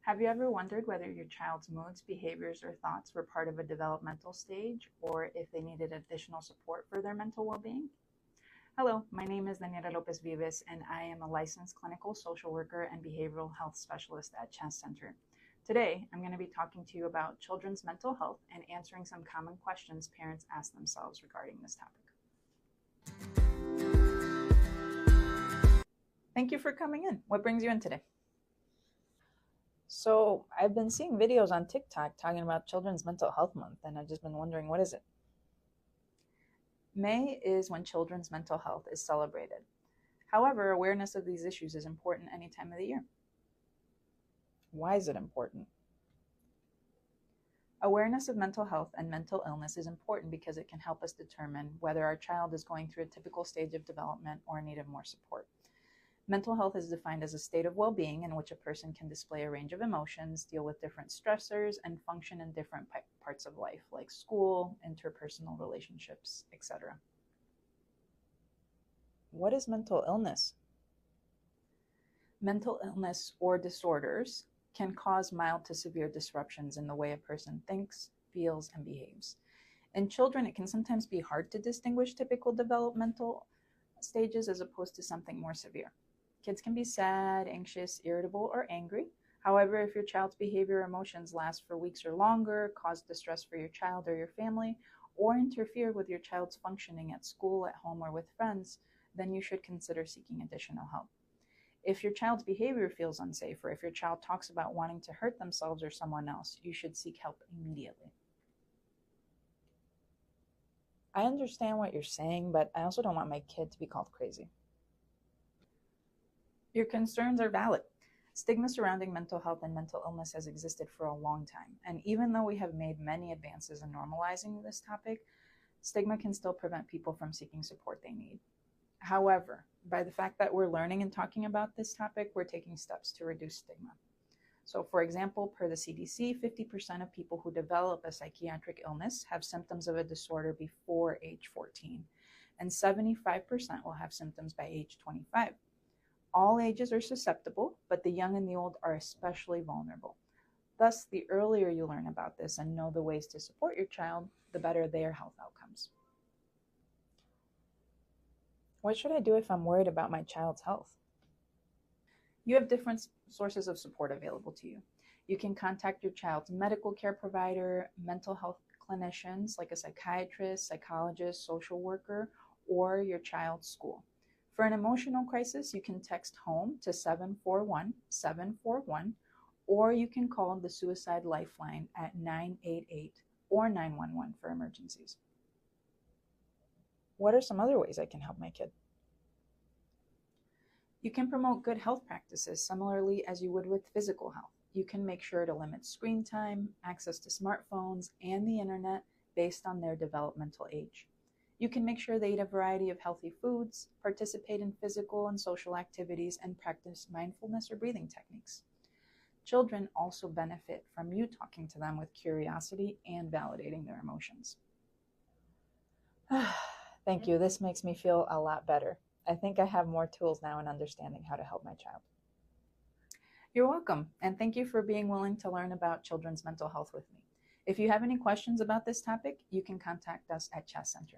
Have you ever wondered whether your child's moods, behaviors, or thoughts were part of a developmental stage or if they needed additional support for their mental well being? Hello, my name is Daniela Lopez Vives, and I am a licensed clinical social worker and behavioral health specialist at Chess Center. Today, I'm going to be talking to you about children's mental health and answering some common questions parents ask themselves regarding this topic. Thank you for coming in. What brings you in today? So I've been seeing videos on TikTok talking about Children's Mental Health Month, and I've just been wondering, what is it? May is when children's mental health is celebrated. However, awareness of these issues is important any time of the year. Why is it important? Awareness of mental health and mental illness is important because it can help us determine whether our child is going through a typical stage of development or in need of more support. Mental health is defined as a state of well-being in which a person can display a range of emotions, deal with different stressors, and function in different parts of life, like school, interpersonal relationships, etc. What is mental illness? Mental illness or disorders can cause mild to severe disruptions in the way a person thinks, feels, and behaves. In children, it can sometimes be hard to distinguish typical developmental stages as opposed to something more severe. Kids can be sad, anxious, irritable, or angry. However, if your child's behavior or emotions last for weeks or longer, cause distress for your child or your family, or interfere with your child's functioning at school, at home, or with friends, then you should consider seeking additional help. If your child's behavior feels unsafe, or if your child talks about wanting to hurt themselves or someone else, you should seek help immediately. I understand what you're saying, but I also don't want my kid to be called crazy. Your concerns are valid. Stigma surrounding mental health and mental illness has existed for a long time, and even though we have made many advances in normalizing this topic, stigma can still prevent people from seeking support they need. However, by the fact that we're learning and talking about this topic, we're taking steps to reduce stigma. So, for example, per the CDC, 50% of people who develop a psychiatric illness have symptoms of a disorder before age 14, and 75% will have symptoms by age 25. All ages are susceptible, but the young and the old are especially vulnerable. Thus, the earlier you learn about this and know the ways to support your child, the better their health outcomes. What should I do if I'm worried about my child's health? You have different sources of support available to you. You can contact your child's medical care provider, mental health clinicians like a psychiatrist, psychologist, social worker, or your child's school. For an emotional crisis, you can text HOME to 741-741, or you can call the Suicide Lifeline at 988 or 911 for emergencies. What are some other ways I can help my kid? You can promote good health practices similarly as you would with physical health. You can make sure to limit screen time, access to smartphones, and the internet based on their developmental age. You can make sure they eat a variety of healthy foods, participate in physical and social activities, and practice mindfulness or breathing techniques. Children also benefit from you talking to them with curiosity and validating their emotions. Thank you. This makes me feel a lot better. I think I have more tools now in understanding how to help my child. You're welcome, and thank you for being willing to learn about children's mental health with me. If you have any questions about this topic, you can contact us at Chess Center.